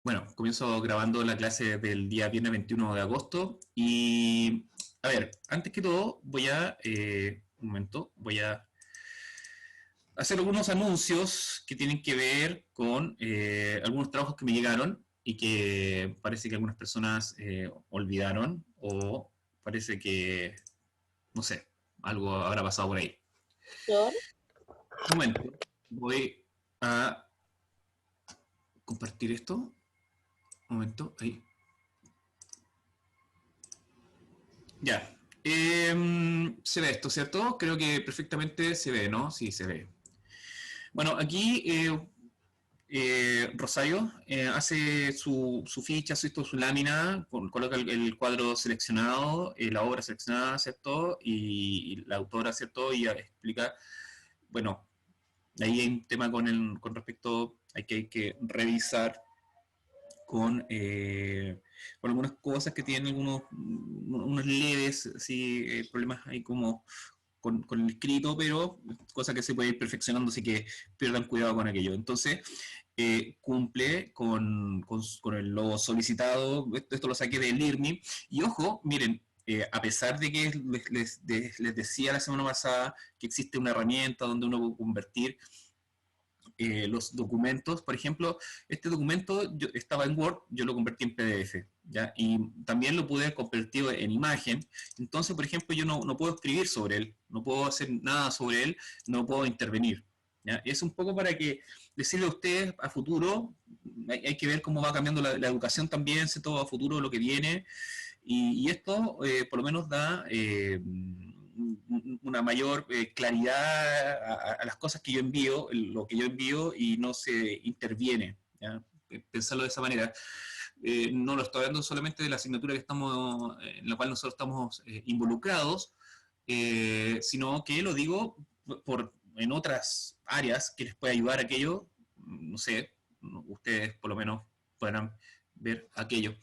Bueno, comienzo grabando la clase del día viernes 21 de agosto y, a ver, antes que todo un momento, voy a hacer algunos anuncios que tienen que ver con algunos trabajos que me llegaron y que parece que algunas personas olvidaron o parece que, no sé, algo habrá pasado por ahí. ¿Por? Un momento, voy a compartir esto. Un momento, ahí. Ya. Se ve esto, ¿cierto? Creo que perfectamente se ve, ¿no? Sí, se ve. Bueno, aquí Rosario hace su ficha, su lámina, coloca el cuadro seleccionado, la obra seleccionada, ¿cierto? Y la autora, ¿cierto? Y explica, bueno, ahí hay un tema con respecto, hay que revisar con algunas cosas que tienen unos leves así, problemas ahí como con el escrito, pero cosas que se puede ir perfeccionando, así que pierdan cuidado con aquello. Entonces, cumple con lo solicitado, esto lo saqué del IRMI, y ojo, miren, a pesar de que les decía la semana pasada que existe una herramienta donde uno puede convertir los documentos. Por ejemplo, este documento estaba en Word, yo lo convertí en PDF, ¿ya? Y también lo pude convertir en imagen. Entonces, por ejemplo, yo no puedo escribir sobre él, no puedo hacer nada sobre él, no puedo intervenir. ¿Ya? Es un poco para que decirle a ustedes a futuro, hay que ver cómo va cambiando la educación también, sé todo a futuro lo que viene, y esto por lo menos da una mayor claridad a las cosas que yo envío, lo que yo envío y no se interviene. ¿Ya? Pensarlo de esa manera. No lo estoy hablando solamente de la asignatura que estamos, en la cual nosotros estamos involucrados, sino que lo digo en otras áreas que les puede ayudar aquello, no sé, ustedes por lo menos podrán ver aquello.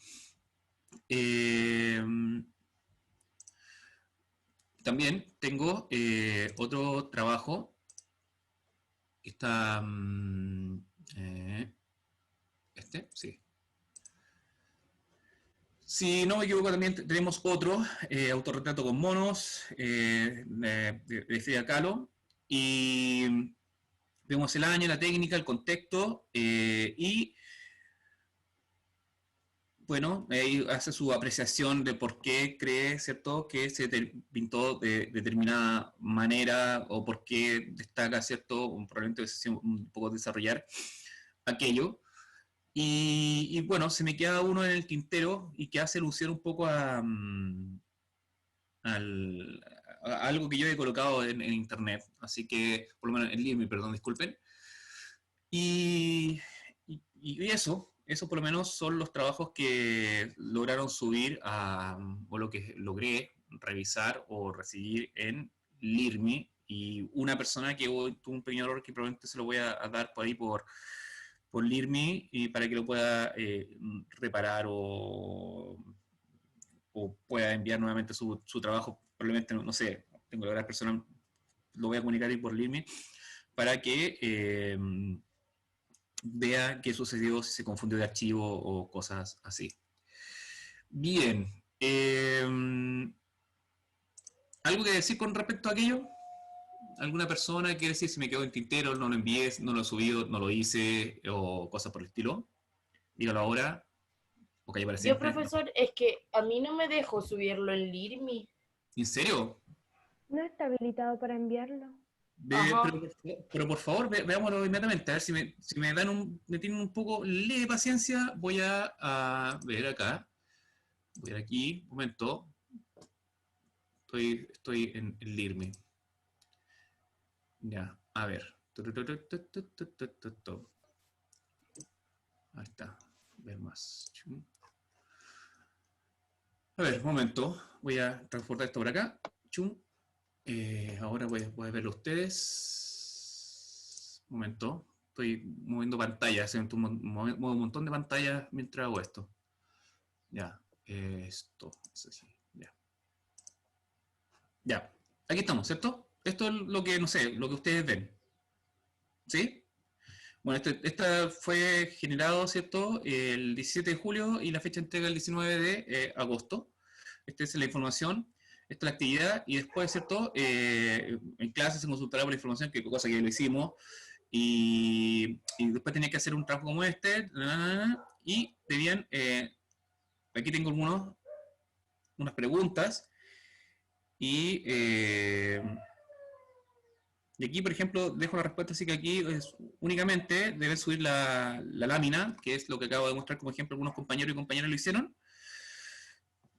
Eh, También tengo otro trabajo que está... sí. Si no me equivoco, también tenemos otro, autorretrato con monos, de Frida Kahlo. Y vemos el año, la técnica, el contexto, y bueno, ahí hace su apreciación de por qué cree, ¿cierto?, que se pintó de determinada manera o por qué destaca, ¿cierto?, probablemente un poco desarrollar aquello. Bueno, se me queda uno en el tintero y que hace alusión un poco a algo que yo he colocado en internet, así que, por lo menos en Limi, perdón, disculpen. Y eso por lo menos son los trabajos que lograron subir o lo que logré revisar o recibir en LIRMI. Y una persona que tuvo un pequeño error que probablemente se lo voy a dar por ahí por LIRMI y para que lo pueda reparar o pueda enviar nuevamente su trabajo. Probablemente, no sé, tengo la gran persona, lo voy a comunicar ahí por LIRMI para que vea qué sucedió, si se confundió de archivo o cosas así. Bien. ¿Algo que decir con respecto a aquello? ¿Alguna persona quiere decir si me quedó en tintero, no lo envié, no lo he subido, no lo hice o cosas por el estilo? Dígalo ahora o calle para Yo, siempre. profesor, es que a mí no me dejó subirlo en Lirmi. ¿En serio? No está habilitado para enviarlo. Ve, Ajá. pero por favor, veámoslo inmediatamente. A ver si me tienen un poco de paciencia. Voy a ver acá. Voy a ir aquí. Un momento. Estoy en Lirme. Ya, a ver. Ahí está. Ver más. A ver, un momento. Voy a transportar esto por acá. Chum. Ahora voy a verlo a ustedes. Un momento. Estoy moviendo pantallas. Muevo un montón de pantallas mientras hago esto. Ya. Esto. Es así. Ya. Ya. Aquí estamos, ¿cierto? Esto es lo que, no sé, lo que ustedes ven. ¿Sí? Bueno, esta fue generado, ¿cierto? El 17 de julio y la fecha de entrega el 19 de agosto. Esta es la información, esta es la actividad y después, ¿cierto? En clase se consultará por la información, que cosa que ya lo hicimos, y después tenía que hacer un trabajo como este, y debían, aquí tengo unas preguntas, y aquí, por ejemplo, dejo la respuesta, así que aquí es, únicamente deben subir la lámina, que es lo que acabo de mostrar como ejemplo, algunos compañeros y compañeras lo hicieron.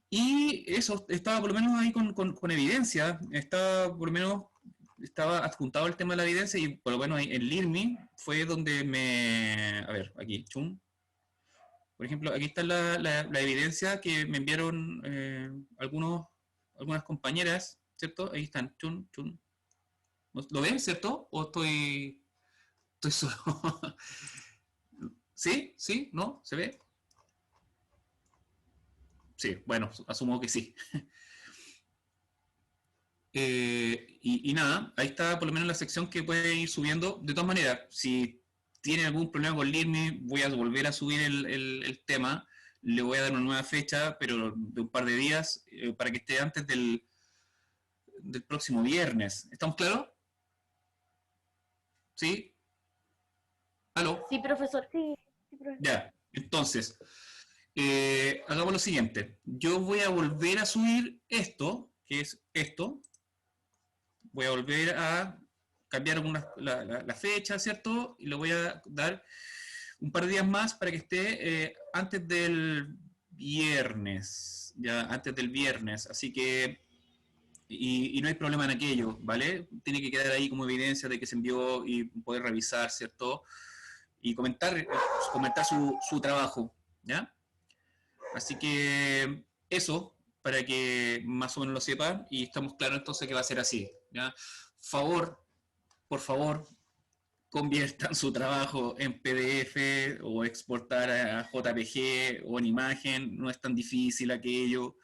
Y eso estaba por lo menos ahí con evidencia, estaba por lo menos, estaba adjuntado el tema de la evidencia y por lo menos en LIRMI fue donde a ver, aquí, chum. Por ejemplo, aquí está la evidencia que me enviaron algunas compañeras, ¿cierto? Ahí están, chum, chum. ¿Lo ven, cierto? ¿O estoy solo? ¿Sí? ¿Sí? ¿No? ¿Se ve? Sí, bueno, asumo que sí. Y nada, ahí está por lo menos la sección que puede ir subiendo. De todas maneras, si tiene algún problema con LIRMI, voy a volver a subir el tema. Le voy a dar una nueva fecha, pero de un par de días, para que esté antes del próximo viernes. ¿Estamos claros? ¿Sí? ¿Aló? Sí, profesor. Sí, sí, profesor. Ya. Entonces, hagamos lo siguiente. Yo voy a volver a subir esto, que es esto. Voy a volver a cambiar la fecha, ¿cierto? Y le voy a dar un par de días más para que esté antes del viernes, ya antes del viernes. Así que, y no hay problema en aquello, ¿vale? Tiene que quedar ahí como evidencia de que se envió y poder revisar, ¿cierto? Y comentar su trabajo, ¿ya? Así que eso, para que más o menos lo sepan y estamos claros entonces que va a ser así, ¿ya? Por favor, conviertan su trabajo en PDF o exportar a JPG o en imagen, no es tan difícil aquello.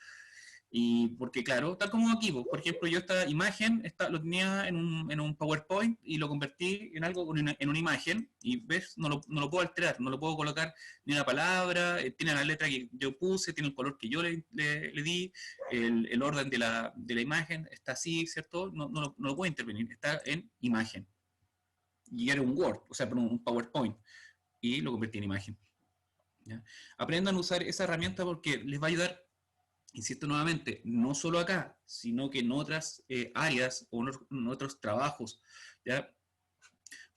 Y porque claro, tal como aquí, por ejemplo, yo esta imagen lo tenía en un PowerPoint y lo convertí en algo en una imagen y ves, no lo puedo alterar, no lo puedo colocar ni una palabra, tiene la letra que yo puse, tiene el color que yo le di, el orden de la imagen está así, ¿cierto? No lo puedo intervenir, está en imagen. Y era un Word, o sea, un PowerPoint, y lo convertí en imagen. ¿Ya? Aprendan a usar esa herramienta porque les va a ayudar, insisto nuevamente, no solo acá, sino que en otras áreas o en otros trabajos, ¿ya?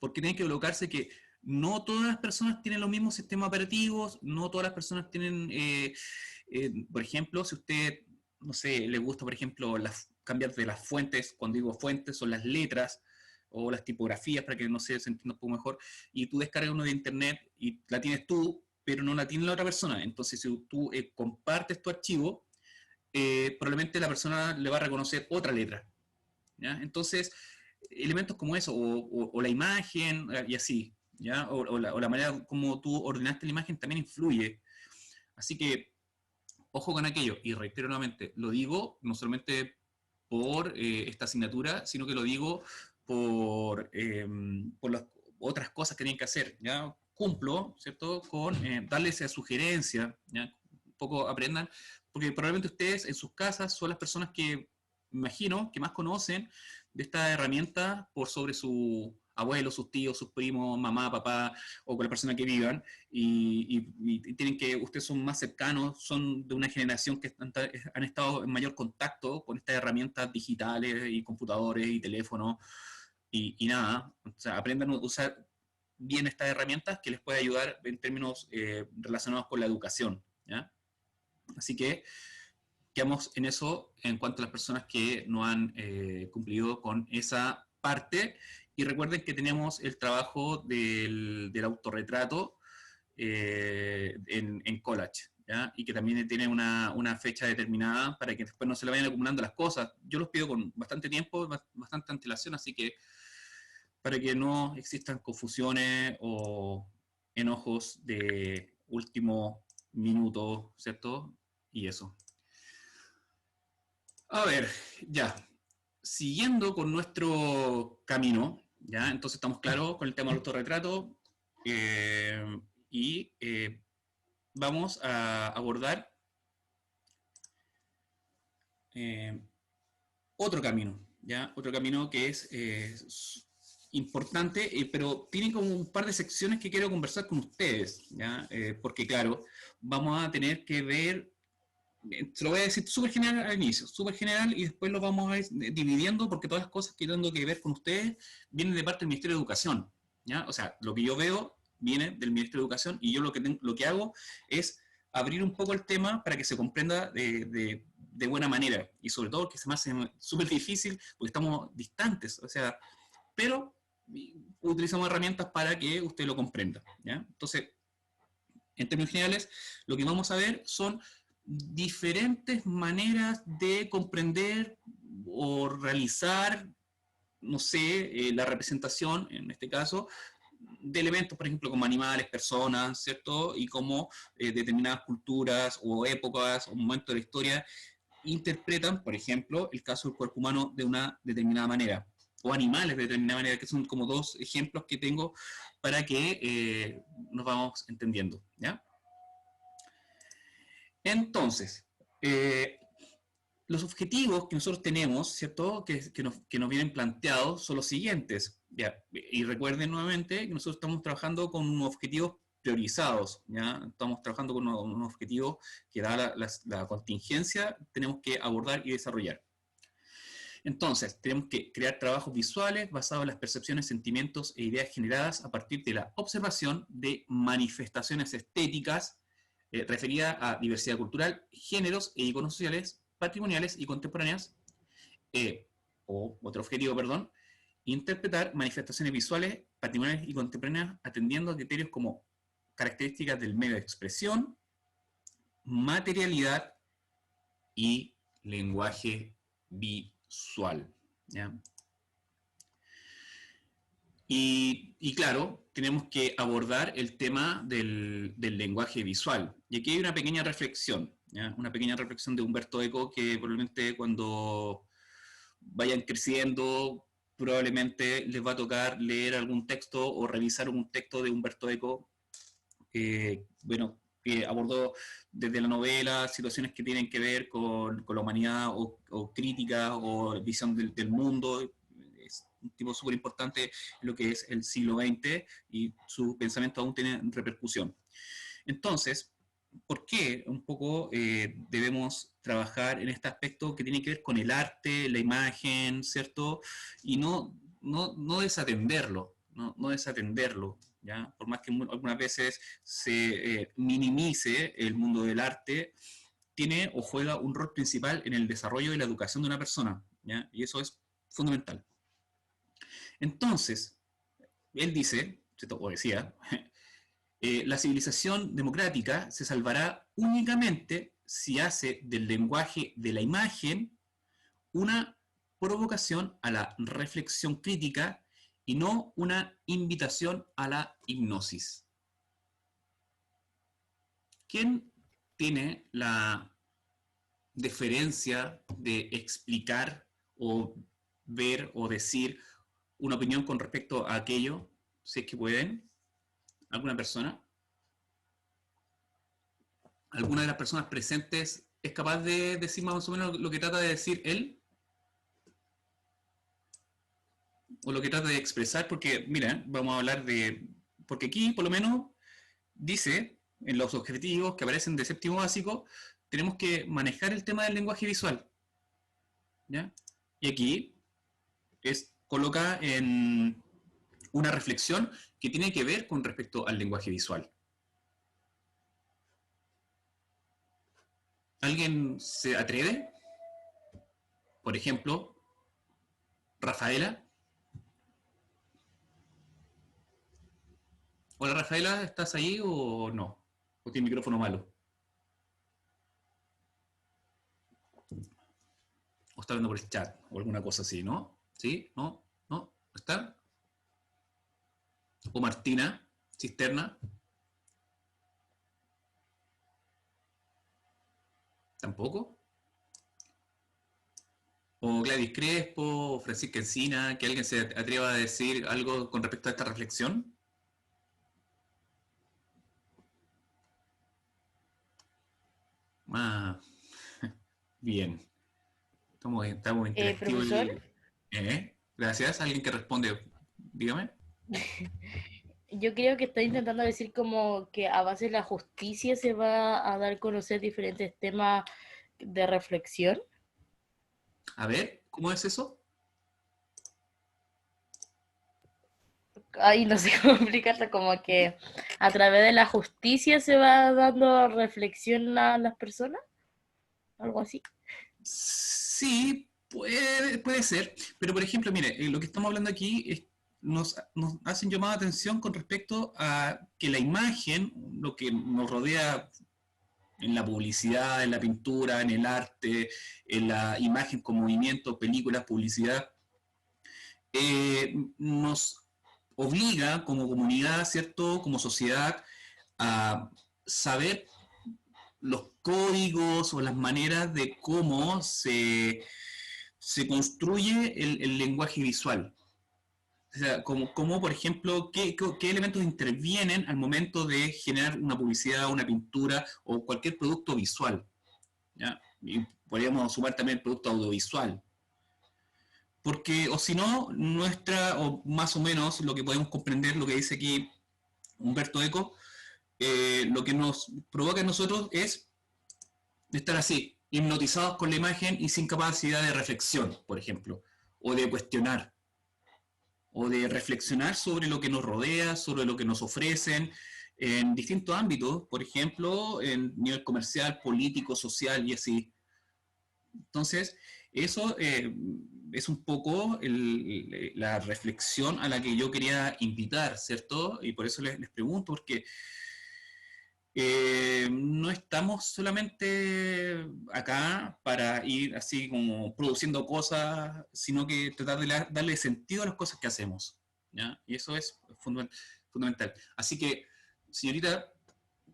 Porque tienen que colocarse que no todas las personas tienen los mismos sistemas operativos, no todas las personas tienen, por ejemplo, si usted, no sé, le gusta, por ejemplo, cambiar de las fuentes, cuando digo fuentes son las letras, o las tipografías, para que no sé, se entienda un poco mejor, y tú descargas uno de internet y la tienes tú, pero no la tiene la otra persona. Entonces, si tú compartes tu archivo, probablemente la persona le va a reconocer otra letra, ¿ya? Entonces, elementos como eso, o la imagen, y así, ¿ya? O la manera como tú ordenaste la imagen también influye. Así que, ojo con aquello, y reitero nuevamente, lo digo no solamente por esta asignatura, sino que lo digo por las otras cosas que tienen que hacer, ¿ya? Cumplo, ¿cierto?, con darles esa sugerencia, ¿ya? Un poco aprendan, porque probablemente ustedes en sus casas son las personas que, imagino, que más conocen de esta herramienta por sobre su abuelo, sus tíos, sus primos, mamá, papá, o con la persona que vivan, y tienen que, ustedes son más cercanos, son de una generación que han estado en mayor contacto con estas herramientas digitales y computadores y teléfonos, y nada, o sea, aprendan a usar bien estas herramientas que les puede ayudar en términos relacionados con la educación, ¿ya? Así que quedamos en eso en cuanto a las personas que no han cumplido con esa parte. Y recuerden que tenemos el trabajo del autorretrato en collage, ¿ya? Y que también tiene una fecha determinada para que después no se le vayan acumulando las cosas. Yo los pido con bastante tiempo, bastante antelación, así que para que no existan confusiones o enojos de último minuto, ¿cierto? Y eso. A ver, ya. Siguiendo con nuestro camino, ¿ya? Entonces estamos claros con el tema del autorretrato. vamos a abordar otro camino, ¿ya? Otro camino que es importante, pero tiene como un par de secciones que quiero conversar con ustedes, ¿ya? Porque claro, vamos a tener que ver, se lo voy a decir súper general al inicio, súper general, y después lo vamos a ir dividiendo, porque todas las cosas que tengo que ver con ustedes vienen de parte del Ministerio de Educación, ¿ya? O sea, lo que yo veo viene del Ministerio de Educación, y yo lo que hago es abrir un poco el tema para que se comprenda de buena manera, y sobre todo que se me hace súper difícil porque estamos distantes, o sea, pero utilizamos herramientas para que usted lo comprenda, ¿ya? Entonces, en términos generales, lo que vamos a ver son diferentes maneras de comprender o realizar, no sé, la representación, en este caso, de elementos, por ejemplo, como animales, personas, ¿cierto? Y cómo determinadas culturas o épocas o momentos de la historia interpretan, por ejemplo, el caso del cuerpo humano de una determinada manera, o animales de determinada manera, que son como dos ejemplos que tengo para que nos vamos entendiendo, ¿ya? Entonces, los objetivos que nosotros tenemos, ¿cierto? Que nos vienen planteados son los siguientes, ¿ya? Y recuerden nuevamente que nosotros estamos trabajando con unos objetivos priorizados, ¿ya? Estamos trabajando con unos objetivos que dada la contingencia tenemos que abordar y desarrollar. Entonces, tenemos que crear trabajos visuales basados en las percepciones, sentimientos e ideas generadas a partir de la observación de manifestaciones estéticas referidas a diversidad cultural, géneros e iconos sociales, patrimoniales y contemporáneas, o otro objetivo, perdón, interpretar manifestaciones visuales, patrimoniales y contemporáneas atendiendo a criterios como características del medio de expresión, materialidad y lenguaje visual, ¿ya? Y claro, tenemos que abordar el tema del lenguaje visual. Y aquí hay una pequeña reflexión, ¿ya? Una pequeña reflexión de Humberto Eco que probablemente cuando vayan creciendo, probablemente les va a tocar leer algún texto o revisar un texto de Humberto Eco, bueno, que abordó desde la novela situaciones que tienen que ver con la humanidad o crítica o visión del mundo. Es un tipo súper importante en lo que es el siglo XX y su pensamiento aún tiene repercusión. Entonces, ¿por qué un poco debemos trabajar en este aspecto que tiene que ver con el arte, la imagen, ¿cierto? Y no desatenderlo, no desatenderlo, ¿ya? Por más que algunas veces se minimice el mundo del arte, tiene o juega un rol principal en el desarrollo y la educación de una persona, ¿ya? Y eso es fundamental. Entonces, él dice, ¿cierto? O decía, la civilización democrática se salvará únicamente si hace del lenguaje de la imagen una provocación a la reflexión crítica y no una invitación a la hipnosis. ¿Quién tiene la deferencia de explicar o ver o decir una opinión con respecto a aquello, si es que pueden? ¿Alguna persona? ¿Alguna de las personas presentes es capaz de decir más o menos lo que trata de decir él? O lo que trata de expresar, porque, mira, vamos a hablar de... Porque aquí, por lo menos, dice, en los objetivos que aparecen de séptimo básico, tenemos que manejar el tema del lenguaje visual, ¿ya? Y aquí coloca en una reflexión que tiene que ver con respecto al lenguaje visual. ¿Alguien se atreve? Por ejemplo, Rafaela. Hola Rafaela, ¿estás ahí o no? ¿O tiene micrófono malo? ¿O está hablando por el chat? O alguna cosa así, ¿no? ¿Sí? ¿No? ¿No? ¿Está? ¿O Martina Cisterna? ¿Tampoco? ¿O Gladys Crespo? ¿O Francisca Encina? ¿Que alguien se atreva a decir algo con respecto a esta reflexión? Ah, bien. Estamos interactivos. Profesor, Gracias. ¿Alguien que responde? Dígame. yo creo que está intentando decir como que a base de la justicia se va a dar a conocer diferentes temas de reflexión. A ver, ¿cómo es eso? Ay, no sé cómo explicarlo, como que a través de la justicia se va dando reflexión a las personas, algo así. Sí, puede ser. Pero, por ejemplo, mire, lo que estamos hablando aquí es, nos hacen llamada de atención con respecto a que la imagen, lo que nos rodea en la publicidad, en la pintura, en el arte, en la imagen con movimiento, películas, publicidad, nos obliga como comunidad, ¿cierto? Como sociedad, a saber los códigos o las maneras de cómo se construye el lenguaje visual. O sea, como por ejemplo, qué elementos intervienen al momento de generar una publicidad, una pintura o cualquier producto visual. ¿Ya? Y podríamos sumar también el producto audiovisual. Porque, o si no, o más o menos lo que podemos comprender, lo que dice aquí Humberto Eco, lo que nos provoca en nosotros es estar así, hipnotizados con la imagen y sin capacidad de reflexión, por ejemplo, o de cuestionar, o de reflexionar sobre lo que nos rodea, sobre lo que nos ofrecen en distintos ámbitos, por ejemplo, en nivel comercial, político, social y así. Entonces, eso es un poco la reflexión a la que yo quería invitar, ¿cierto? Y por eso les pregunto, porque no estamos solamente acá para ir así como produciendo cosas, sino que tratar de darle sentido a las cosas que hacemos, ¿ya? Y eso es fundamental. Así que, señorita,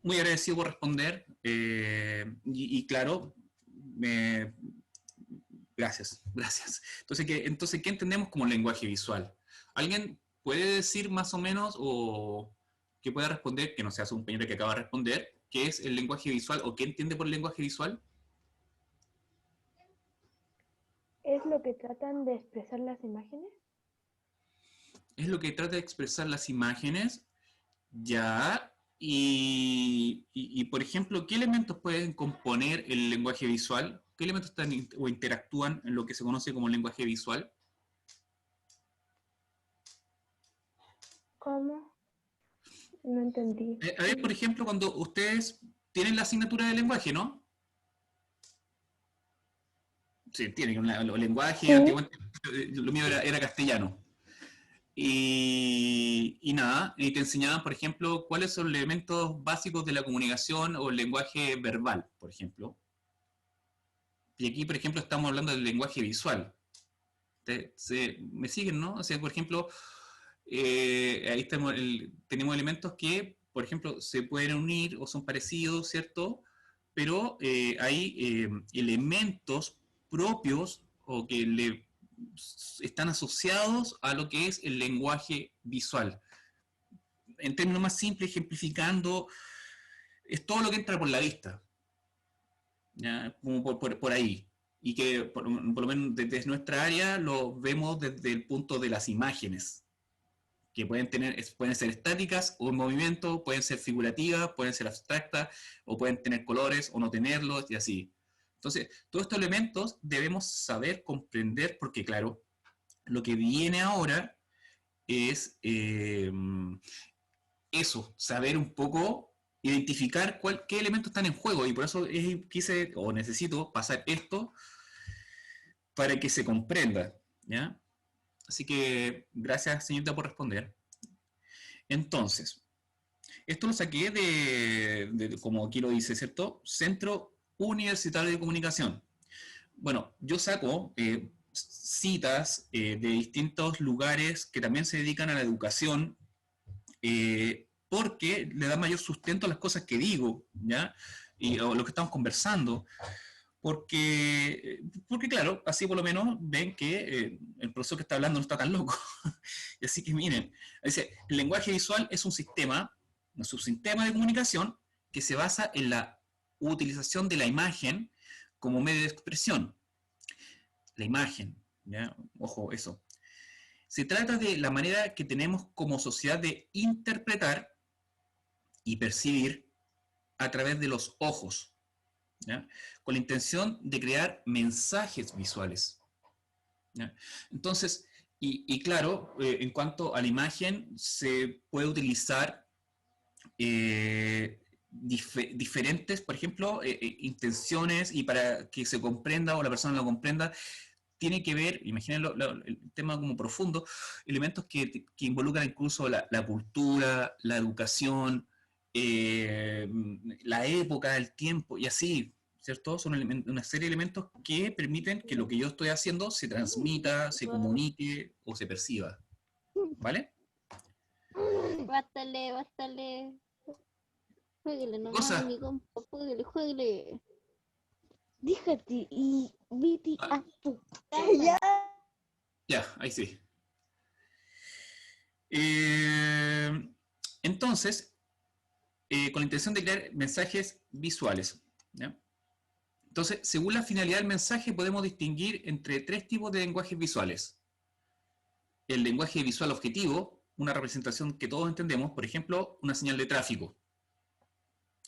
muy agradecido por responder y claro, me, gracias. Entonces, ¿qué entendemos como lenguaje visual? ¿Alguien puede decir más o menos o que pueda responder, que no sea su compañero que acaba de responder, qué es el lenguaje visual o qué entiende por lenguaje visual? ¿Es lo que tratan de expresar las imágenes? Es lo que trata de expresar las imágenes, ya, y, por ejemplo, ¿qué elementos pueden componer el lenguaje visual? ¿Qué elementos están o interactúan en lo que se conoce como lenguaje visual? ¿Cómo? No entendí. A ver, por ejemplo, cuando ustedes tienen la asignatura de lenguaje, ¿no? Sí, tienen un lenguaje, Sí, antiguamente, lo mío era castellano. Y nada, y te enseñaban, por ejemplo, cuáles son los elementos básicos de la comunicación o el lenguaje verbal, por ejemplo. Y aquí, por ejemplo, estamos hablando del lenguaje visual. Me siguen, ¿no? O sea, por ejemplo, ahí tenemos elementos que, por ejemplo, se pueden unir o son parecidos, ¿cierto? Pero hay elementos propios o que están asociados a lo que es el lenguaje visual. En términos más simples, ejemplificando, es todo lo que entra por la vista, ¿ya? Como por ahí. Y que por lo menos desde nuestra área lo vemos desde el punto de las imágenes, que pueden ser estáticas o en movimiento, pueden ser figurativas, pueden ser abstractas, o pueden tener colores o no tenerlos, y así. Entonces, todos estos elementos debemos saber comprender, porque claro, lo que viene ahora es eso, saber un poco, identificar qué elementos están en juego, y por eso quise o necesito pasar esto para que se comprenda, ¿ya? Así que gracias, señorita, por responder. Entonces, esto lo saqué como aquí lo dice, ¿cierto? Centro Universitario de Comunicación. Bueno, yo saco citas de distintos lugares que también se dedican a la educación, porque le da mayor sustento a las cosas que digo, ¿ya? Y o lo que estamos conversando. Porque claro, así por lo menos ven que el profesor que está hablando no está tan loco. Y así que miren, dice, el lenguaje visual es un sistema de comunicación que se basa en la utilización de la imagen como medio de expresión. La imagen, ¿ya? Ojo, eso. Se trata de la manera que tenemos como sociedad de interpretar y percibir a través de los ojos, ¿ya? Con la intención de crear mensajes visuales, ¿ya? Entonces, y claro, en cuanto a la imagen, se puede utilizar diferentes, por ejemplo, intenciones, y para que se comprenda o la persona lo comprenda, tiene que ver, imaginen el tema como profundo, elementos que involucran incluso la cultura, la educación, la época, el tiempo, y así, ¿cierto? Son una serie de elementos que permiten que lo que yo estoy haciendo se transmita, se comunique o se perciba, ¿vale? Bástale, bástale. Jueguele ¿Qué nomás, cosa? mi compa, jueguele, jueguele. Díjate y vete Ah, a tu casa. ya, ahí sí. Eh, entonces, con la intención de crear mensajes visuales, ¿ya? Entonces, según la finalidad del mensaje, podemos distinguir entre tres tipos de lenguajes visuales. El lenguaje visual objetivo, una representación que todos entendemos, por ejemplo, una señal de tráfico,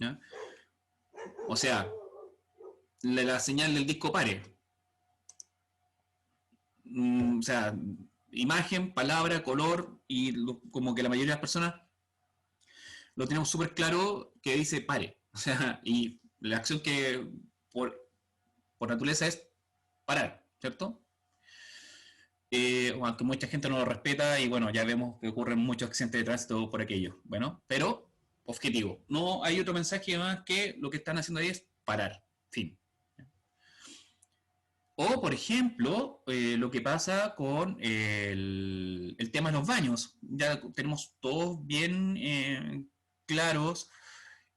¿ya? O sea, la señal del disco pare. O sea, imagen, palabra, color, y como que la mayoría de las personas lo tenemos súper claro que dice pare. O sea, y la acción que por, por naturaleza es parar, ¿cierto? Aunque mucha gente no lo respeta, y bueno, ya vemos que ocurren muchos accidentes de tránsito por aquello. Bueno, pero objetivo. No hay otro mensaje más que lo que están haciendo ahí es parar. Fin. O, por ejemplo, lo que pasa con el tema de los baños. Ya tenemos todos bien claros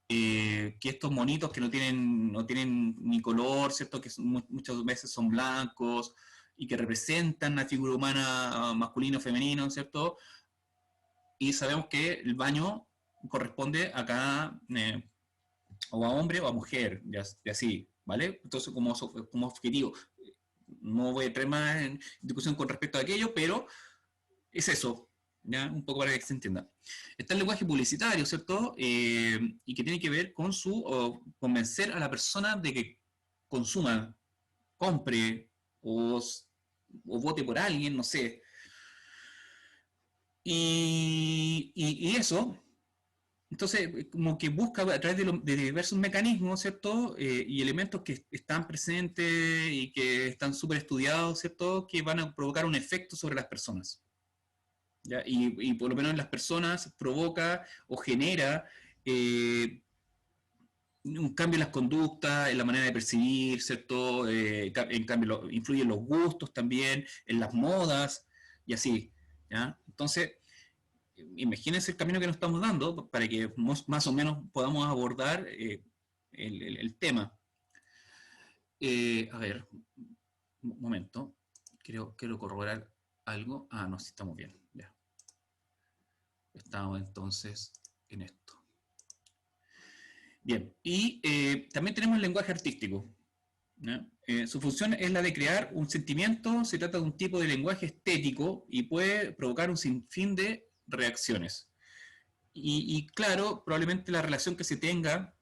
que estos monitos que no tienen ni color, ¿cierto? Que muchas veces son blancos y que representan la figura humana masculino o femenino, ¿cierto? Y sabemos que el baño corresponde a cada, o a hombre o a mujer, y así, ¿vale? Entonces, como objetivo, no voy a entrar más en discusión con respecto a aquello, pero es eso, ¿ya? Un poco para que se entienda. Está el lenguaje publicitario, ¿cierto? Y que tiene que ver con convencer a la persona de que consuma, compre o vote por alguien, no sé. Y eso, entonces, como que busca a través de diversos mecanismos, ¿cierto? Y elementos que están presentes y que están súper estudiados, ¿cierto? Que van a provocar un efecto sobre las personas. ¿Ya? Y por lo menos en las personas provoca o genera un cambio en las conductas, en la manera de percibir, ¿cierto? En cambio, influye en los gustos también, en las modas y así, ¿ya? Entonces, imagínense el camino que nos estamos dando para que más o menos podamos abordar el tema. A ver, un momento, quiero corroborar algo. Ah, no, sí estamos bien, ya. Estamos entonces en esto. Bien, y también tenemos el lenguaje artístico, ¿ya? Su función es la de crear un sentimiento. Se trata de un tipo de lenguaje estético y puede provocar un sinfín de reacciones. Y claro, probablemente la relación que se tenga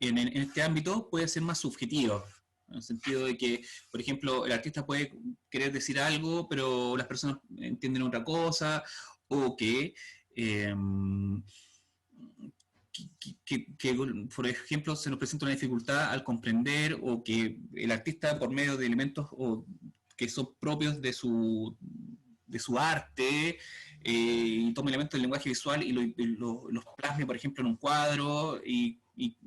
en este ámbito puede ser más subjetiva, en el sentido de que, por ejemplo, el artista puede querer decir algo, pero las personas entienden otra cosa, o eh, que, por ejemplo, se nos presenta una dificultad al comprender, o que el artista, por medio de elementos que son propios de su arte, y toma elementos del lenguaje visual y los plasme, por ejemplo, en un cuadro, y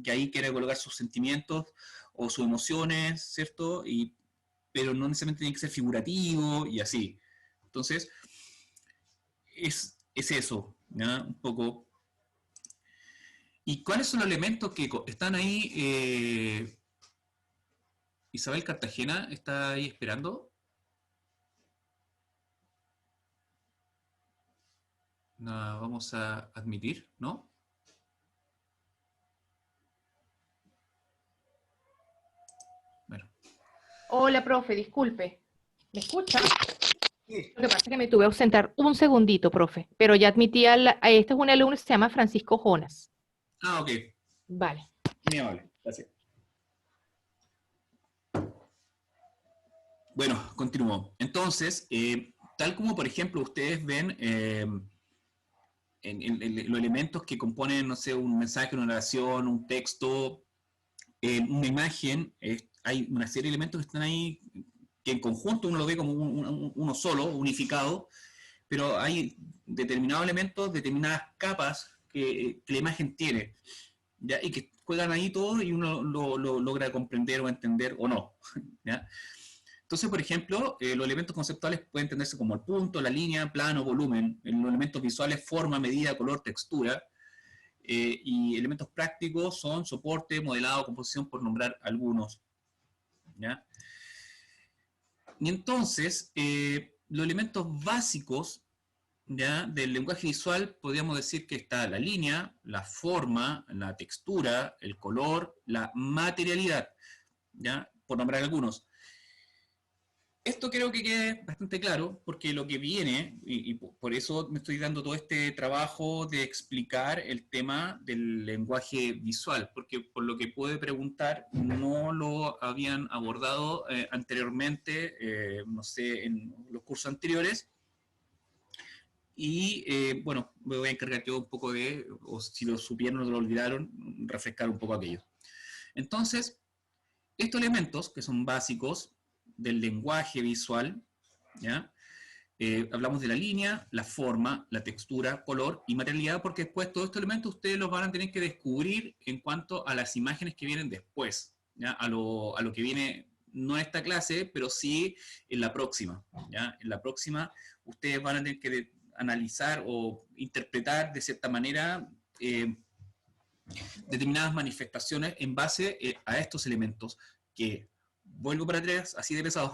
que ahí quiera colocar sus sentimientos o sus emociones, ¿cierto? Pero no necesariamente tiene que ser figurativo y así. Entonces, es eso, ¿ya? Un poco. ¿Y cuáles son los elementos que están ahí? Isabel Cartagena está ahí esperando. No, vamos a admitir, ¿no? Hola, profe, disculpe. ¿Me escucha? Sí. Lo que pasa es que me tuve que ausentar un segundito, profe, pero ya admití este es un alumno que se llama Francisco Jonas. Ah, ok. Vale. Muy amable. Gracias. Bueno, continúo. Entonces, tal como por ejemplo ustedes ven en los elementos que componen, no sé, un mensaje, una oración, un texto, una imagen, hay una serie de elementos que están ahí que en conjunto uno lo ve como uno solo, unificado, pero hay determinados elementos, determinadas capas que la imagen tiene, ¿ya? Y que juegan ahí todo y uno lo logra comprender o entender o no, ¿ya? Entonces, por ejemplo, los elementos conceptuales pueden entenderse como el punto, la línea, plano, volumen. Los elementos visuales, forma, medida, color, textura. Y elementos prácticos son soporte, modelado, composición, por nombrar algunos, ¿ya? Y entonces, los elementos básicos, ¿ya?, del lenguaje visual, podríamos decir que está la línea, la forma, la textura, el color, la materialidad, ¿ya?, por nombrar algunos. Esto creo que quede bastante claro, porque lo que viene, y por eso me estoy dando todo este trabajo de explicar el tema del lenguaje visual, porque por lo que pude preguntar, no lo habían abordado anteriormente, no sé, en los cursos anteriores, y bueno, me voy a encargar yo un poco de, o si lo supieron o lo olvidaron, refrescar un poco aquello. Entonces, estos elementos que son básicos del lenguaje visual, ¿ya? Hablamos de la línea, la forma, la textura, color y materialidad, porque después todos estos elementos ustedes los van a tener que descubrir en cuanto a las imágenes que vienen después, ¿ya? A lo que viene, no en esta clase, pero sí en la próxima, ¿ya? En la próxima ustedes van a tener que analizar o interpretar de cierta manera determinadas manifestaciones en base a estos elementos que, vuelvo para atrás, así de pesado,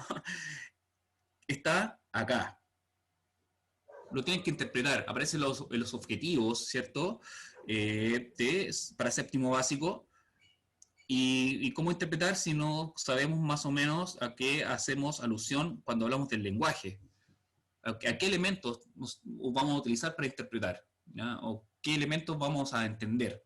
está acá. Lo tienen que interpretar, aparecen los objetivos, ¿cierto? Para séptimo básico, y cómo interpretar si no sabemos más o menos a qué hacemos alusión cuando hablamos del lenguaje, a qué elementos vamos a utilizar para interpretar, ¿ya? O qué elementos vamos a entender.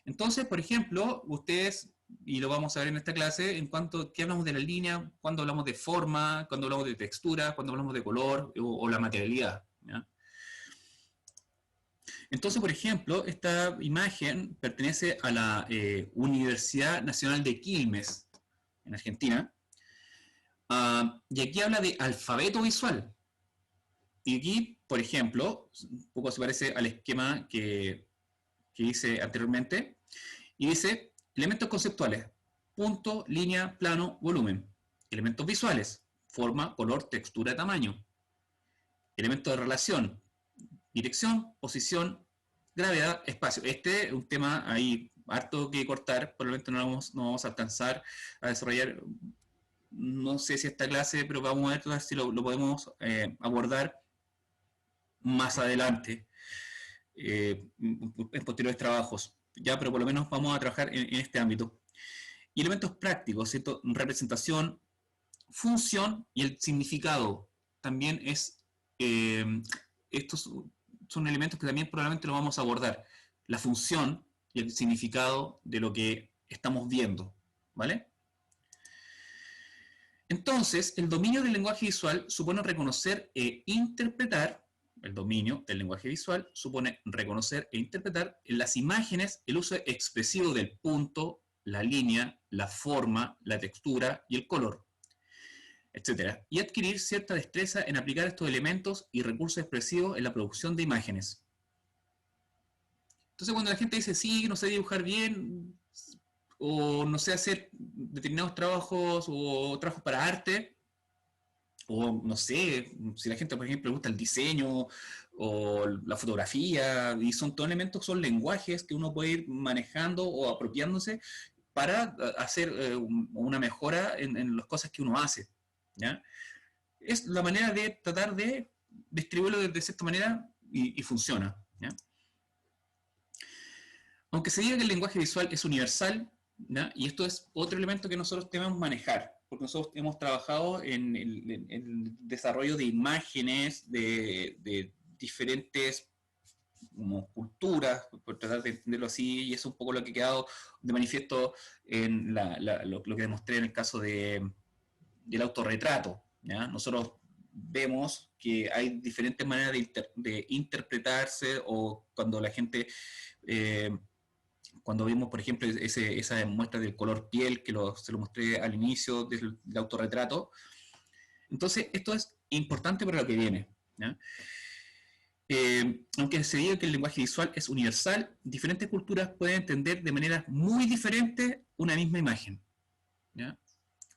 Entonces, por ejemplo, ustedes, y lo vamos a ver en esta clase, en cuanto que hablamos de la línea, cuando hablamos de forma, cuando hablamos de textura, cuando hablamos de color o la materialidad, ¿ya? Entonces, por ejemplo, esta imagen pertenece a la Universidad Nacional de Quilmes, en Argentina, y aquí habla de alfabeto visual. Y aquí, por ejemplo, un poco se parece al esquema que hice anteriormente, y dice elementos conceptuales, punto, línea, plano, volumen. Elementos visuales, forma, color, textura, tamaño. Elementos de relación, dirección, posición, gravedad, espacio. Este es un tema ahí harto que cortar, probablemente no vamos a alcanzar a desarrollar, no sé si esta clase, pero vamos a ver si lo podemos abordar más adelante en posteriores trabajos. Ya, pero por lo menos vamos a trabajar en este ámbito. Y elementos prácticos, ¿cierto? Representación, función y el significado. También estos son elementos que también probablemente lo vamos a abordar. La función y el significado de lo que estamos viendo, ¿vale? Entonces, el dominio del lenguaje visual supone reconocer e interpretar. El dominio del lenguaje visual supone reconocer e interpretar en las imágenes el uso expresivo del punto, la línea, la forma, la textura y el color, etc. Y adquirir cierta destreza en aplicar estos elementos y recursos expresivos en la producción de imágenes. Entonces, cuando la gente dice, sí, no sé dibujar bien, o no sé hacer determinados trabajos o trabajos para arte, o no sé, si la gente, por ejemplo, le gusta el diseño o la fotografía, y son todos elementos, son lenguajes que uno puede ir manejando o apropiándose para hacer una mejora en las cosas que uno hace, ¿ya? Es la manera de tratar de distribuirlo de cierta manera y funciona, ¿ya? Aunque se diga que el lenguaje visual es universal, ¿ya? Y esto es otro elemento que nosotros debemos manejar, porque nosotros hemos trabajado en el desarrollo de imágenes de diferentes como culturas, por tratar de entenderlo así, y eso es un poco lo que ha quedado de manifiesto en lo que demostré en el caso del autorretrato, ¿ya? Nosotros vemos que hay diferentes maneras de interpretarse, o cuando la gente, cuando vimos, por ejemplo, esa muestra del color piel, que se lo mostré al inicio del autorretrato. Entonces, esto es importante para lo que viene, ¿ya? Aunque se diga que el lenguaje visual es universal, diferentes culturas pueden entender de manera muy diferente una misma imagen, ¿ya?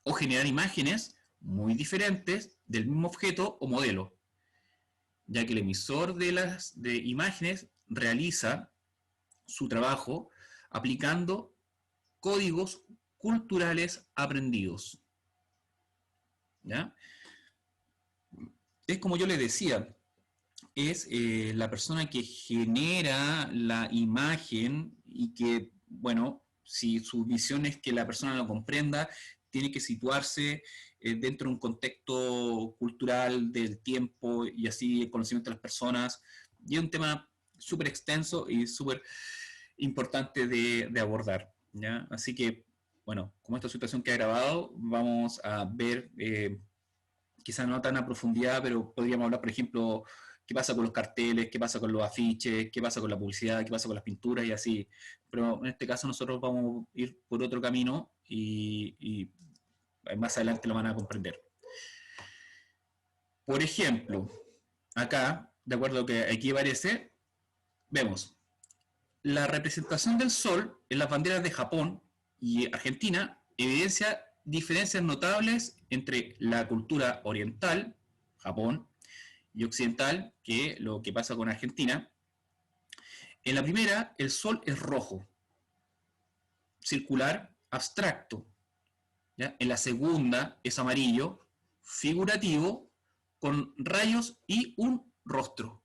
O generar imágenes muy diferentes del mismo objeto o modelo, ya que el emisor de imágenes realiza su trabajo aplicando códigos culturales aprendidos, ¿ya? Es como yo les decía, es la persona que genera la imagen y que, bueno, si su visión es que la persona lo comprenda, tiene que situarse dentro de un contexto cultural del tiempo y así el conocimiento de las personas. Y es un tema súper extenso y súper importante de abordar, ¿ya? Así que, bueno, como esta situación que ha grabado, vamos a ver, quizás no tan a profundidad, pero podríamos hablar, por ejemplo, qué pasa con los carteles, qué pasa con los afiches, qué pasa con la publicidad, qué pasa con las pinturas y así. Pero en este caso nosotros vamos a ir por otro camino y más adelante lo van a comprender. Por ejemplo, acá, de acuerdo a lo que aquí aparece, vemos la representación del sol en las banderas de Japón y Argentina evidencia diferencias notables entre la cultura oriental, Japón, y occidental, que lo que pasa con Argentina. En la primera, el sol es rojo, circular, abstracto. ¿Ya? En la segunda es amarillo, figurativo, con rayos y un rostro.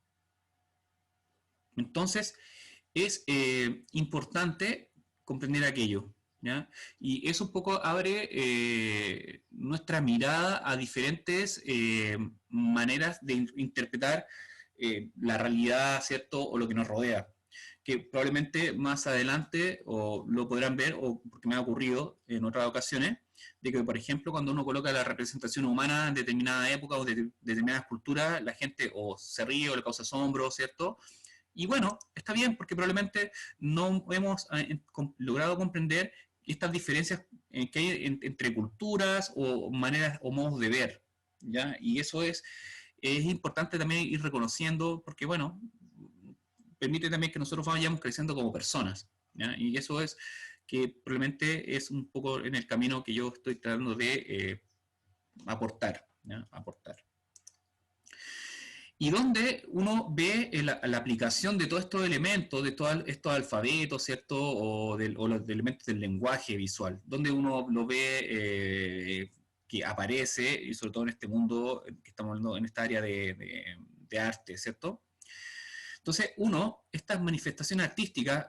Entonces, es importante comprender aquello, ¿ya? Y eso un poco abre nuestra mirada a diferentes maneras de interpretar la realidad, ¿cierto? O lo que nos rodea. Que probablemente más adelante o lo podrán ver, o porque me ha ocurrido en otras ocasiones, de que, por ejemplo, cuando uno coloca la representación humana en determinada época o de determinadas culturas, la gente o se ríe o le causa asombro, ¿cierto? Y bueno, está bien porque probablemente no hemos logrado comprender estas diferencias que hay entre culturas o maneras o modos de ver, ¿ya? Y eso es importante también ir reconociendo porque, bueno, permite también que nosotros vayamos creciendo como personas, ¿ya? Y eso es que probablemente es un poco en el camino que yo estoy tratando de aportar, ¿ya? Aportar. Y donde uno ve la aplicación de todos estos elementos, de todos estos alfabetos, ¿cierto? O los elementos del lenguaje visual, donde uno lo ve que aparece, y sobre todo en este mundo que estamos hablando, en esta área de arte, ¿cierto? Entonces, estas manifestaciones artísticas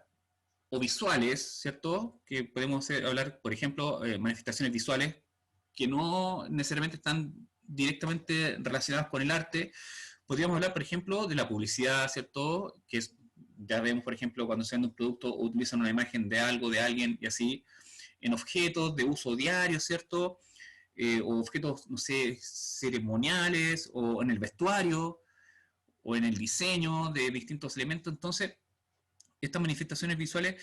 o visuales, ¿cierto? Que podemos hablar, por ejemplo, manifestaciones visuales que no necesariamente están directamente relacionadas con el arte. Podríamos hablar, por ejemplo, de la publicidad, ¿cierto? Que ya vemos, por ejemplo, cuando se vende un producto, utilizan una imagen de algo, de alguien, y así, en objetos de uso diario, ¿cierto? O objetos, no sé, ceremoniales, o en el vestuario, o en el diseño de distintos elementos. Entonces, estas manifestaciones visuales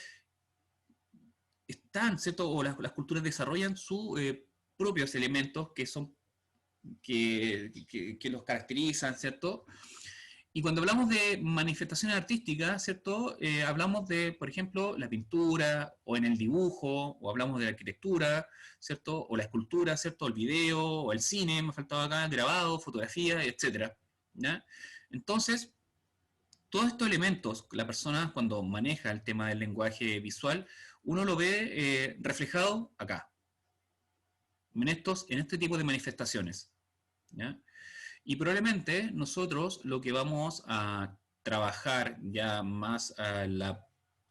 están, ¿cierto? O las culturas desarrollan sus propios elementos que son que los caracterizan, ¿cierto? Y cuando hablamos de manifestaciones artísticas, ¿cierto? Hablamos de, por ejemplo, la pintura, o en el dibujo, o hablamos de la arquitectura, ¿cierto? O la escultura, ¿cierto? El video, o el cine, me ha faltado acá, grabado, fotografía, etcétera, ¿ya? Entonces, todos estos elementos, la persona cuando maneja el tema del lenguaje visual, uno lo ve reflejado acá, en este tipo de manifestaciones, ¿ya? Y probablemente nosotros lo que vamos a trabajar ya más a la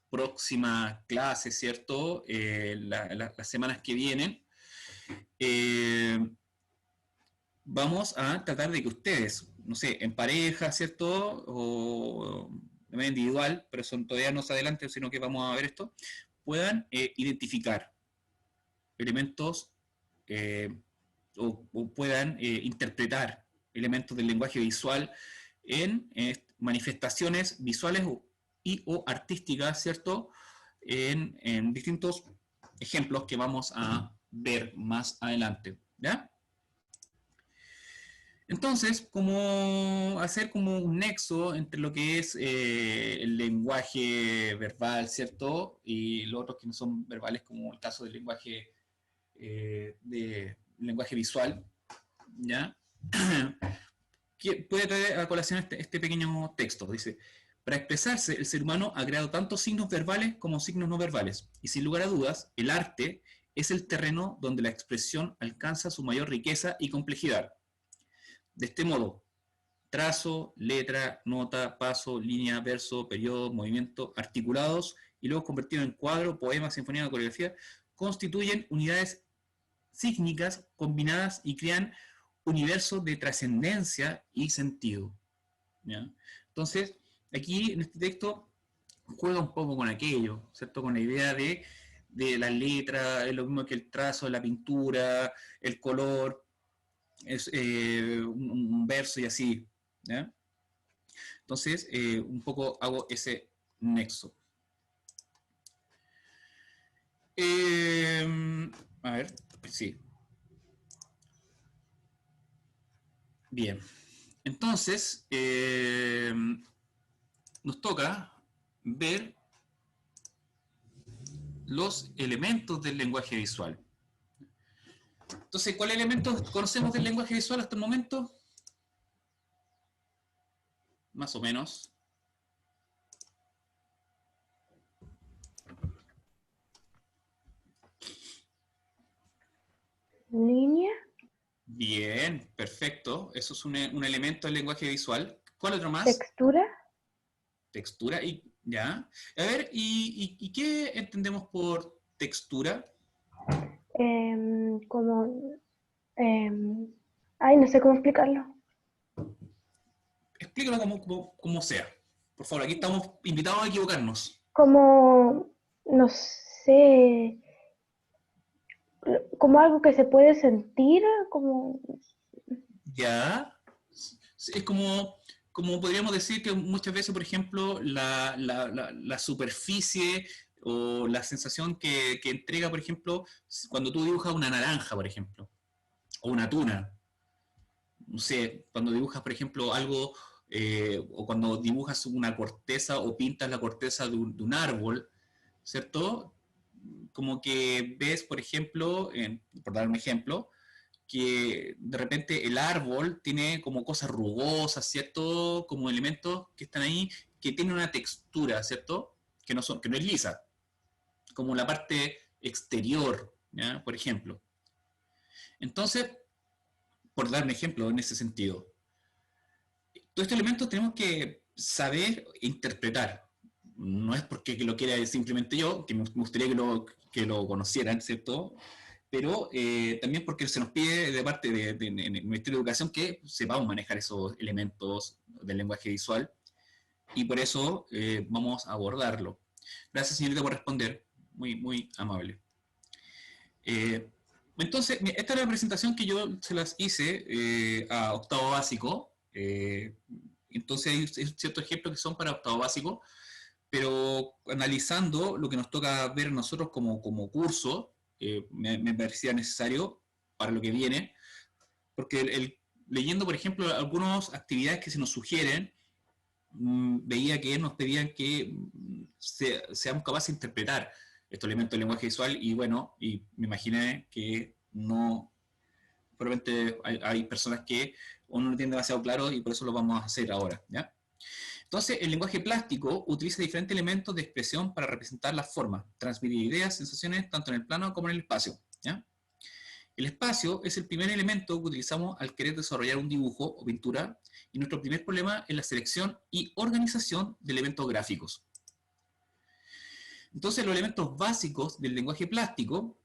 próxima clase, ¿cierto? Las semanas que vienen, vamos a tratar de que ustedes, no sé, en pareja, ¿cierto? O de manera individual, pero eso todavía no se adelante, sino que vamos a ver esto, puedan identificar elementos o puedan interpretar elementos del lenguaje visual en manifestaciones visuales o artísticas, ¿cierto? En distintos ejemplos que vamos a ver más adelante, ¿ya? Entonces, como hacer como un nexo entre lo que es el lenguaje verbal, ¿cierto? Y los otros que no son verbales, como el caso del lenguaje visual, ¿ya? Puede traer a colación este pequeño texto. Dice, para expresarse, el ser humano ha creado tanto signos verbales como signos no verbales. Y sin lugar a dudas, el arte es el terreno donde la expresión alcanza su mayor riqueza y complejidad. De este modo, trazo, letra, nota, paso, línea, verso, periodo, movimiento, articulados y luego convertidos en cuadro, poema, sinfonía o coreografía, constituyen unidades sígnicas combinadas y crean universos de trascendencia y sentido, ¿ya? Entonces, aquí en este texto juega un poco con aquello, ¿cierto? Con la idea de la letra, es lo mismo que el trazo, la pintura, el color, es un verso y así, ¿ya? Entonces, un poco hago ese nexo. A ver, sí. Bien. Entonces, nos toca ver los elementos del lenguaje visual. Entonces, ¿cuáles elementos conocemos del lenguaje visual hasta el momento? Más o menos. Línea, Bien, perfecto. Eso es un elemento del lenguaje visual. ¿Cuál otro más? textura, Textura y ya. A ver, ¿y qué entendemos por textura? como, ay, no sé cómo explicarlo. Explícalo como sea. Por favor, aquí estamos invitados a equivocarnos. Como, no sé, como algo que se puede sentir, como, Ya. Es como podríamos decir que muchas veces, por ejemplo, la superficie o la sensación que entrega, por ejemplo, cuando tú dibujas una naranja, por ejemplo, o una tuna. No sé, cuando dibujas, por ejemplo, algo, o cuando dibujas una corteza o pintas la corteza de un árbol, ¿cierto? Como que ves, por ejemplo, por dar un ejemplo, que de repente el árbol tiene como cosas rugosas, ¿cierto? Como elementos que están ahí, que tienen una textura, ¿cierto? Que no es lisa, como la parte exterior, ¿ya? Por ejemplo. Entonces, por dar un ejemplo en ese sentido, todos estos elementos tenemos que saber interpretar. No es porque lo quiera simplemente yo, que me gustaría que lo conocieran, ¿cierto? Pero también porque se nos pide de parte del Ministerio de Educación que sepamos manejar esos elementos del lenguaje visual y por eso vamos a abordarlo. Gracias, señorita, por responder. Muy, muy amable. Entonces, esta es la presentación que yo se las hice a octavo básico. Entonces, hay ciertos ejemplos que son para octavo básico, pero analizando lo que nos toca ver nosotros como curso, me parecía necesario para lo que viene, porque leyendo, por ejemplo, algunas actividades que se nos sugieren, veía que nos pedían que seamos capaces de interpretar estos elementos del lenguaje visual y bueno, y me imaginé que no, probablemente hay personas que uno no lo tiene demasiado claro y por eso lo vamos a hacer ahora, ¿ya? Entonces, el lenguaje plástico utiliza diferentes elementos de expresión para representar las formas, transmitir ideas, sensaciones, tanto en el plano como en el espacio, ¿ya? El espacio es el primer elemento que utilizamos al querer desarrollar un dibujo o pintura, y nuestro primer problema es la selección y organización de elementos gráficos. Entonces, los elementos básicos del lenguaje plástico,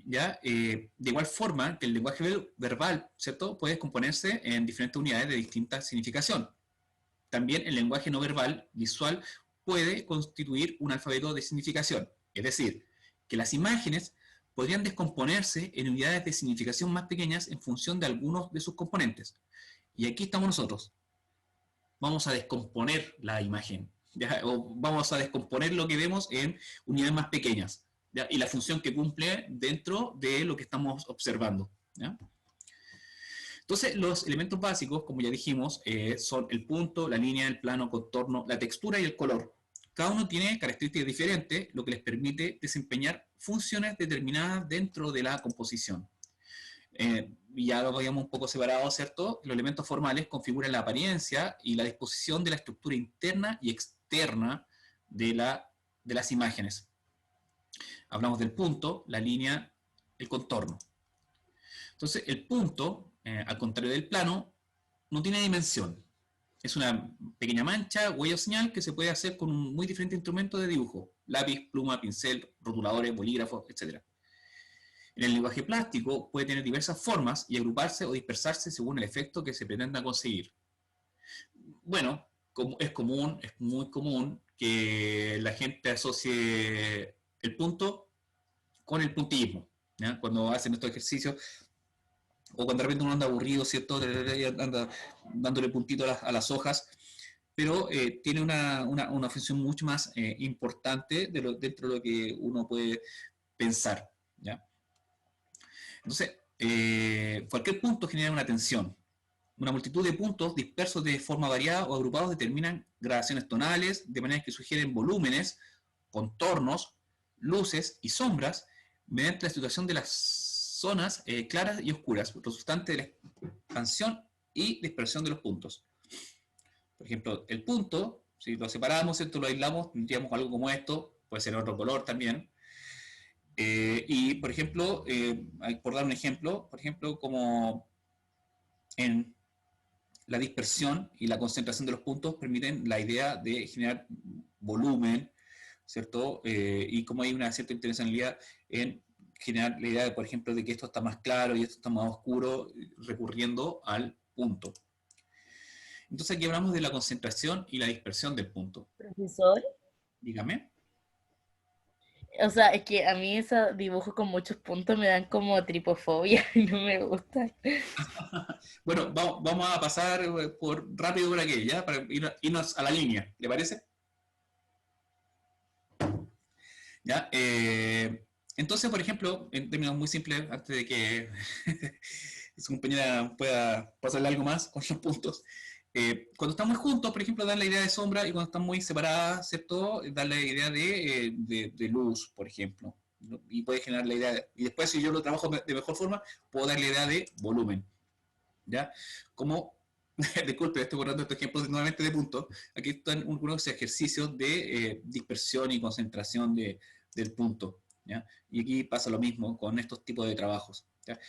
¿ya? De igual forma que el lenguaje verbal, ¿cierto?, puede componerse en diferentes unidades de distinta significación. También el lenguaje no verbal, visual, puede constituir un alfabeto de significación. Es decir, que las imágenes podrían descomponerse en unidades de significación más pequeñas en función de algunos de sus componentes. Y aquí estamos nosotros. Vamos a descomponer la imagen, ¿ya? O vamos a descomponer lo que vemos en unidades más pequeñas, ¿ya? Y la función que cumple dentro de lo que estamos observando, ¿ya? Entonces, los elementos básicos, como ya dijimos, son el punto, la línea, el plano, contorno, la textura y el color. Cada uno tiene características diferentes, lo que les permite desempeñar funciones determinadas dentro de la composición. Ya lo habíamos un poco separado, ¿cierto? Los elementos formales configuran la apariencia y la disposición de la estructura interna y externa de las imágenes. Hablamos del punto, la línea, el contorno. Entonces, el punto, al contrario del plano, no tiene dimensión. Es una pequeña mancha, huella o señal que se puede hacer con un muy diferente instrumento de dibujo: lápiz, pluma, pincel, rotuladores, bolígrafos, etc. En el lenguaje plástico puede tener diversas formas y agruparse o dispersarse según el efecto que se pretenda conseguir. Bueno, es muy común que la gente asocie el punto con el puntillismo, ¿ya? Cuando hacen estos ejercicios, o cuando de repente uno anda aburrido, ¿cierto? Anda dándole puntito a las hojas, pero tiene una función mucho más importante dentro de lo que uno puede pensar, ¿ya? Entonces, cualquier punto genera una tensión. Una multitud de puntos dispersos de forma variada o agrupados determinan gradaciones tonales, de manera que sugieren volúmenes, contornos, luces y sombras, mediante la situación de las zonas claras y oscuras, resultante de la expansión y dispersión de los puntos. Por ejemplo, el punto, si lo separamos, ¿cierto?, lo aislamos, tendríamos algo como esto, puede ser otro color también. Y, por ejemplo, por dar un ejemplo, como en la dispersión y la concentración de los puntos permiten la idea de generar volumen, ¿cierto? Y como hay una cierta intencionalidad en generar la idea, por ejemplo, de que esto está más claro y esto está más oscuro, recurriendo al punto. Entonces aquí hablamos de la concentración y la dispersión del punto. Profesor, Dígame. o sea, es que a mí esos dibujos con muchos puntos me dan como tripofobia y no me gustan. Bueno, vamos a pasar rápido por aquí, ¿ya? Para irnos a la línea, ¿le parece? ¿Ya? Entonces, por ejemplo, en términos muy simples, antes de que su compañera pueda pasarle algo más con los puntos, cuando están muy juntos, por ejemplo, dan la idea de sombra, y cuando están muy separadas, ¿cierto?, dan la idea de luz, por ejemplo, ¿no? Y puede generar la idea y después, si yo lo trabajo de mejor forma, puedo dar la idea de volumen, ¿ya? Como, disculpe, estoy borrando estos ejemplos nuevamente de puntos. Aquí están algunos ejercicios de dispersión y concentración del punto, ¿ya? Y aquí pasa lo mismo con estos tipos de trabajos, ¿ya?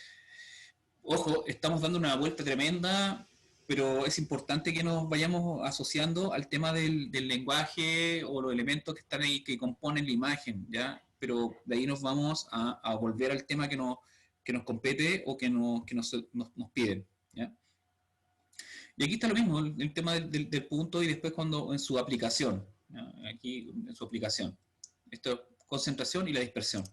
Ojo, estamos dando una vuelta tremenda, pero es importante que nos vayamos asociando al tema del lenguaje o los elementos que están ahí, que componen la imagen, ¿ya? Pero de ahí nos vamos a volver al tema que nos compete o que nos piden, ¿ya? Y aquí está lo mismo, el tema del punto, y después cuando en su aplicación, ¿ya? Aquí en su aplicación. Esto es concentración y la dispersión.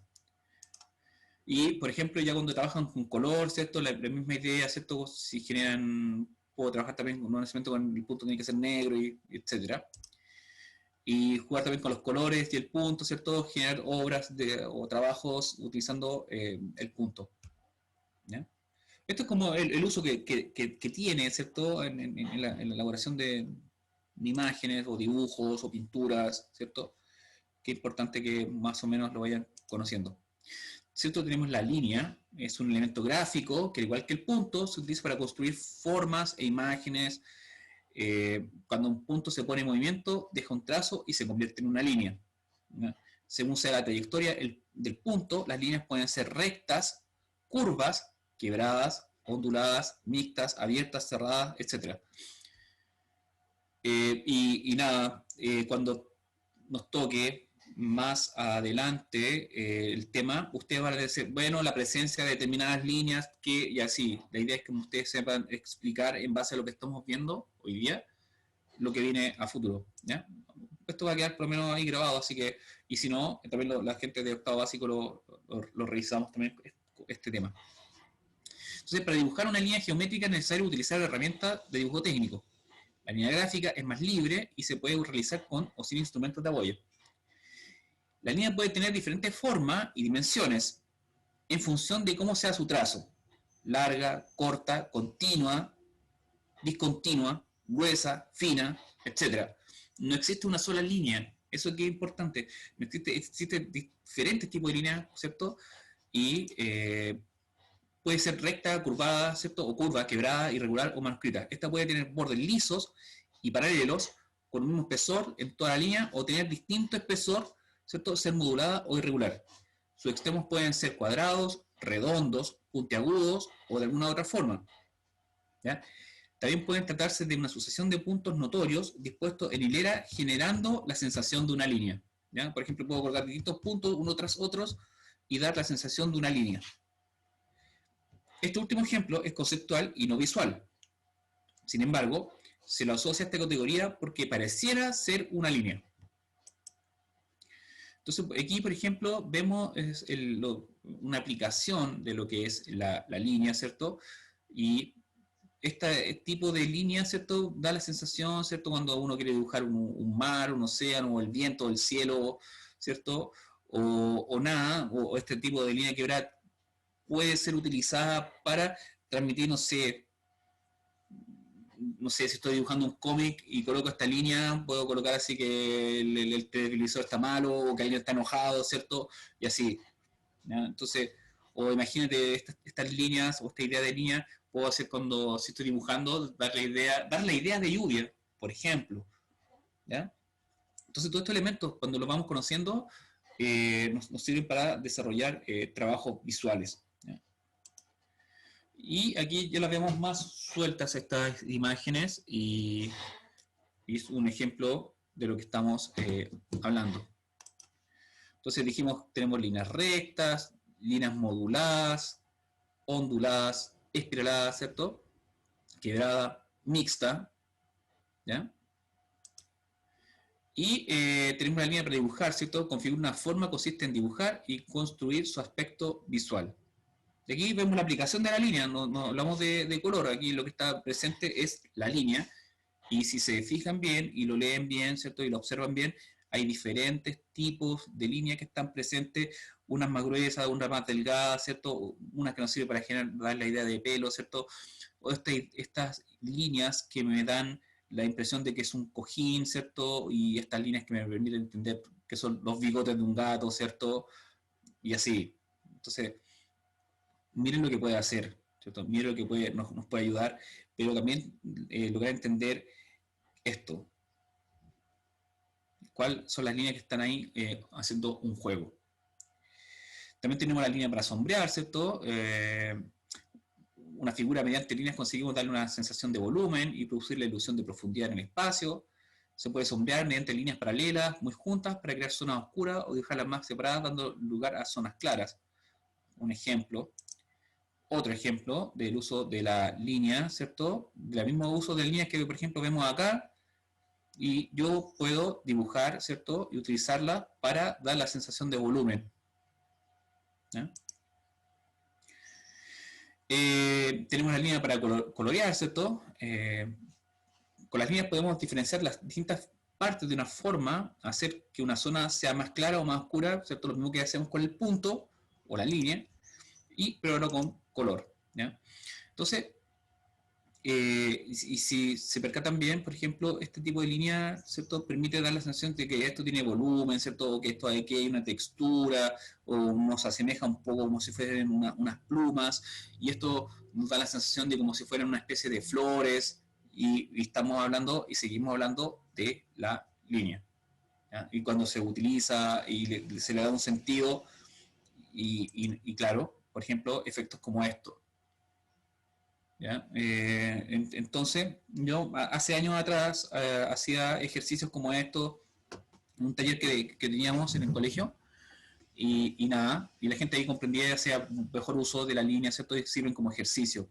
Y, por ejemplo, ya cuando trabajan con color, ¿cierto? La misma idea, ¿cierto? Si generan, puedo trabajar también no necesariamente con el punto, tiene que ser negro, etcétera. Y jugar también con los colores y el punto, ¿cierto? Generar obras o trabajos utilizando el punto, ¿ya? Esto es como el uso que tiene, ¿cierto? En la elaboración de imágenes o dibujos o pinturas, ¿cierto? Qué importante que más o menos lo vayan conociendo. ¿Cierto? Tenemos la línea, es un elemento gráfico que, al igual que el punto, se utiliza para construir formas e imágenes. Cuando un punto se pone en movimiento, deja un trazo y se convierte en una línea, ¿ya? Según sea la trayectoria del punto, las líneas pueden ser rectas, curvas, quebradas, onduladas, mixtas, abiertas, cerradas, etc. Y nada, cuando nos toque más adelante el tema, ustedes van a decir, bueno, la presencia de determinadas líneas, que y así, la idea es que ustedes sepan explicar en base a lo que estamos viendo hoy día, lo que viene a futuro, ¿ya? Esto va a quedar por lo menos ahí grabado, así que, y si no, también la gente de octavo básico lo revisamos también este tema. Entonces, para dibujar una línea geométrica es necesario utilizar la herramienta de dibujo técnico. La línea gráfica es más libre y se puede realizar con o sin instrumentos de apoyo. La línea puede tener diferentes formas y dimensiones en función de cómo sea su trazo. Larga, corta, continua, discontinua, gruesa, fina, etc. No existe una sola línea. Eso que es importante. Existen diferentes tipos de líneas, ¿cierto? Y puede ser recta, curvada, ¿cierto? O curva, quebrada, irregular o manuscrita. Esta puede tener bordes lisos y paralelos con el mismo espesor en toda la línea o tener distinto espesor, ¿cierto? Ser modulada o irregular. Sus extremos pueden ser cuadrados, redondos, puntiagudos o de alguna otra forma, ¿ya? También pueden tratarse de una sucesión de puntos notorios dispuestos en hilera generando la sensación de una línea, ¿ya? Por ejemplo, puedo colocar distintos puntos uno tras otros y dar la sensación de una línea. Este último ejemplo es conceptual y no visual. Sin embargo, se lo asocia a esta categoría porque pareciera ser una línea. Entonces, aquí, por ejemplo, vemos una aplicación de lo que es la línea, ¿cierto? Y este tipo de línea, ¿cierto? Da la sensación, ¿cierto? Cuando uno quiere dibujar un mar, un océano, o el viento, el cielo, ¿cierto? O nada, o este tipo de línea quebrada puede ser utilizada para transmitir, no sé, si estoy dibujando un cómic y coloco esta línea, puedo colocar así que el televisor está malo o que alguien está enojado, ¿cierto? Y así, ¿ya? Entonces, o imagínate estas líneas o esta idea de línea, puedo hacer cuando, si estoy dibujando, dar la idea de lluvia, por ejemplo, ¿ya? Entonces, todos estos elementos, cuando los vamos conociendo, nos sirven para desarrollar trabajos visuales, ¿ya? Y aquí ya las vemos más sueltas estas imágenes y es un ejemplo de lo que estamos hablando. Entonces dijimos, tenemos líneas rectas, líneas moduladas, onduladas, espiraladas, ¿cierto? Quebrada, mixta, ¿ya? Y tenemos una línea para dibujar, ¿cierto? Configura una forma, consiste en dibujar y construir su aspecto visual. Y aquí vemos la aplicación de la línea, no hablamos de color, aquí lo que está presente es la línea, y si se fijan bien y lo leen bien, ¿cierto? Y lo observan bien, hay diferentes tipos de líneas que están presentes, unas más gruesas, unas más delgadas, ¿cierto? Unas que nos sirven para dar la idea de pelo, ¿cierto? O estas líneas que me dan la impresión de que es un cojín, ¿cierto? Y estas líneas que me permiten entender que son los bigotes de un gato, ¿cierto? Y así. Entonces, miren lo que puede hacer, ¿cierto? Miren lo que nos puede ayudar, pero también lograr entender esto. ¿Cuáles son las líneas que están ahí haciendo un juego? También tenemos la línea para sombrear, ¿cierto? Una figura mediante líneas conseguimos darle una sensación de volumen y producir la ilusión de profundidad en el espacio. Se puede sombrear mediante líneas paralelas, muy juntas, para crear zonas oscuras o dejarlas más separadas, dando lugar a zonas claras. Un ejemplo. Otro ejemplo del uso de la línea, ¿cierto? Del mismo uso de líneas que, por ejemplo, vemos acá, y yo puedo dibujar, ¿cierto? Y utilizarla para dar la sensación de volumen, ¿ya? Tenemos la línea para colorear, ¿cierto? Con las líneas podemos diferenciar las distintas partes de una forma, hacer que una zona sea más clara o más oscura, ¿cierto? Lo mismo que hacemos con el punto o la línea, pero ahora con color, ¿ya? Entonces, y si se percatan bien, por ejemplo, este tipo de línea, ¿cierto? Permite dar la sensación de que esto tiene volumen, ¿cierto? O que esto aquí hay una textura, o nos asemeja un poco como si fueran unas plumas, y esto nos da la sensación de como si fueran una especie de flores, y estamos hablando, y seguimos hablando de la línea, ¿ya? Y cuando se utiliza y se le da un sentido, y claro, por ejemplo, efectos como estos. ¿Ya? Entonces, yo hace años atrás hacía ejercicios como estos, un taller que teníamos en el colegio, y nada, y la gente ahí comprendía ya sea un mejor uso de la línea, ¿cierto? Y sirven como ejercicio,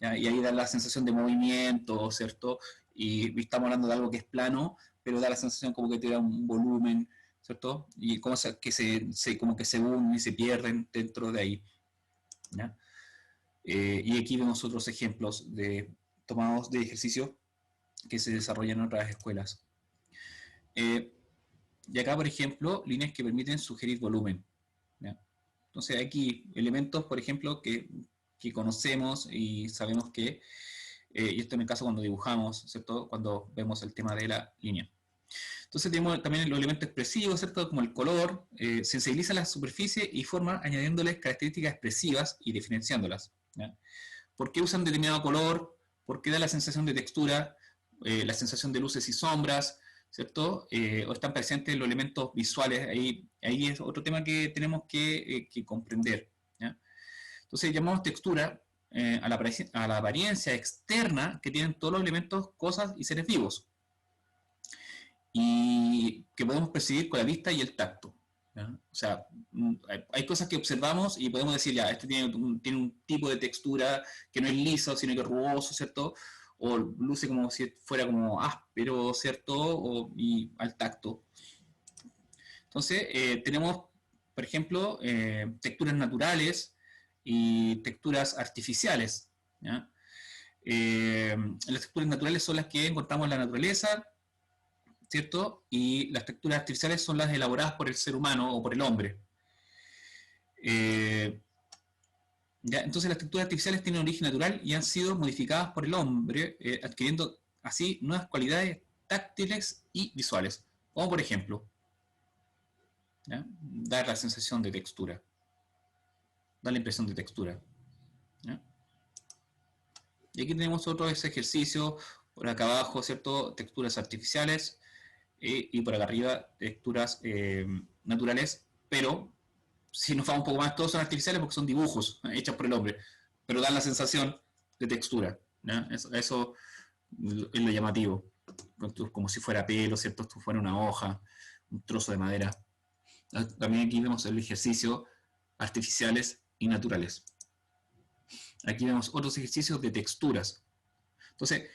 ¿ya? Y ahí da la sensación de movimiento, ¿cierto? Y estamos hablando de algo que es plano, pero da la sensación como que tiene un volumen, ¿cierto? Y cosas que como que se unen y se pierden dentro de ahí, ¿ya? Y aquí vemos otros ejemplos tomados de ejercicios que se desarrollan en otras escuelas. Y acá, por ejemplo, líneas que permiten sugerir volumen, ¿ya? Entonces, aquí elementos, por ejemplo, que conocemos y sabemos que, y esto en el caso cuando dibujamos, ¿cierto? Cuando vemos el tema de la línea. Entonces tenemos también los elementos expresivos, ¿cierto? Como el color, sensibiliza la superficie y forma añadiéndoles características expresivas y diferenciándolas, ¿ya? ¿Por qué usan determinado color? ¿Por qué da la sensación de textura? La sensación de luces y sombras, ¿cierto? O están presentes los elementos visuales, ahí es otro tema que tenemos que comprender, ¿ya? Entonces llamamos textura a la apariencia externa que tienen todos los elementos, cosas y seres vivos, y que podemos percibir con la vista y el tacto, ¿ya? O sea, hay cosas que observamos y podemos decir, ya, este tiene un tipo de textura que no es liso, sino que es rugoso, ¿cierto? O luce como si fuera como áspero, ¿cierto? Y al tacto. Entonces, tenemos, por ejemplo, texturas naturales y texturas artificiales, ¿ya? Las texturas naturales son las que encontramos en la naturaleza, ¿cierto? Y las texturas artificiales son las elaboradas por el ser humano o por el hombre. ¿Ya? Entonces las texturas artificiales tienen origen natural y han sido modificadas por el hombre, adquiriendo así nuevas cualidades táctiles y visuales. Como por ejemplo, ¿ya? Dar la sensación de textura. Da la impresión de textura, ¿ya? Y aquí tenemos otro ejercicio, por acá abajo, ¿cierto? Texturas artificiales, y por acá arriba texturas naturales, pero si nos vamos un poco más, todos son artificiales porque son dibujos hechos por el hombre, pero dan la sensación de textura, ¿ya? Eso es lo llamativo, como si fuera pelo, ¿cierto? Esto fuera una hoja, un trozo de madera. También aquí vemos el ejercicio artificiales y naturales. Aquí vemos otros ejercicios de texturas. Entonces,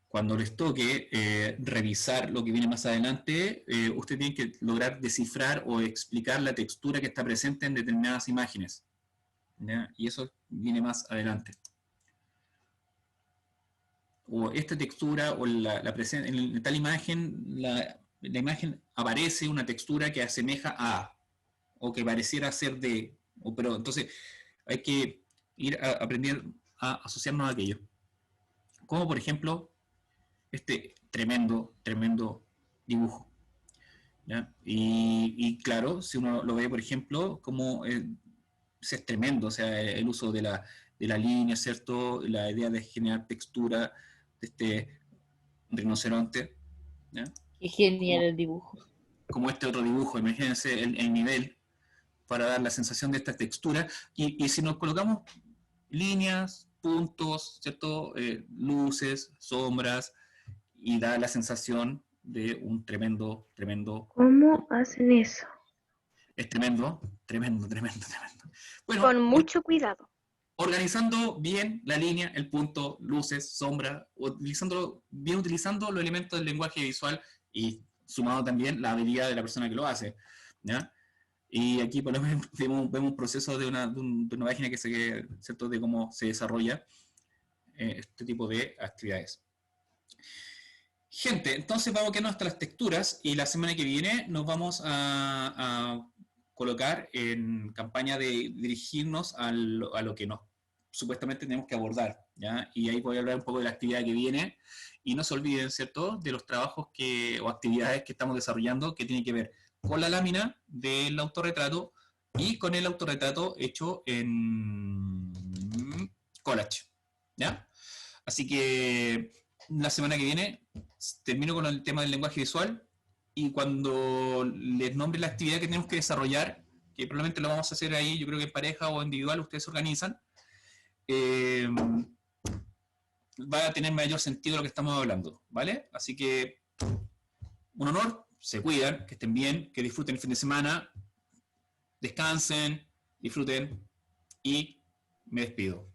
cuando les toque revisar lo que viene más adelante, usted tiene que lograr descifrar o explicar la textura que está presente en determinadas imágenes, ¿ya? Y eso viene más adelante. O esta textura, o en tal imagen, la imagen aparece una textura que asemeja a, o que pareciera ser de, pero entonces hay que ir a aprender a asociarnos a aquello. Como por ejemplo, este tremendo dibujo, ¿ya? Y claro, si uno lo ve, por ejemplo, como es tremendo, o sea, el uso de la línea, ¿cierto? La idea de generar textura de este rinoceronte, ¿ya? Qué genial el dibujo. Como este otro dibujo, imagínense el nivel para dar la sensación de esta textura, y si nos colocamos líneas, puntos, ¿cierto? Luces, sombras, y da la sensación de un tremendo. ¿Cómo hacen eso? Es tremendo. Bueno, Con mucho cuidado. organizando bien la línea, el punto, luces, sombra, utilizando los elementos del lenguaje visual y sumado también la habilidad de la persona que lo hace, ¿ya? Y aquí por lo menos vemos un proceso de una página ¿cierto? De cómo se desarrolla este tipo de actividades. Gente, entonces vamos a quedarnos hasta las texturas y la semana que viene nos vamos a colocar en campaña de dirigirnos a lo que supuestamente tenemos que abordar, ¿ya? Y ahí voy a hablar un poco de la actividad que viene, y no se olviden, ¿cierto?, de los trabajos o actividades que estamos desarrollando que tienen que ver con la lámina del autorretrato y con el autorretrato hecho en collage, ¿ya? Así que la semana que viene termino con el tema del lenguaje visual, y cuando les nombre la actividad que tenemos que desarrollar, que probablemente lo vamos a hacer ahí, yo creo que en pareja o individual, ustedes se organizan, va a tener mayor sentido lo que estamos hablando, ¿vale? Así que un honor, se cuidan, que estén bien, que disfruten el fin de semana, descansen, disfruten y me despido.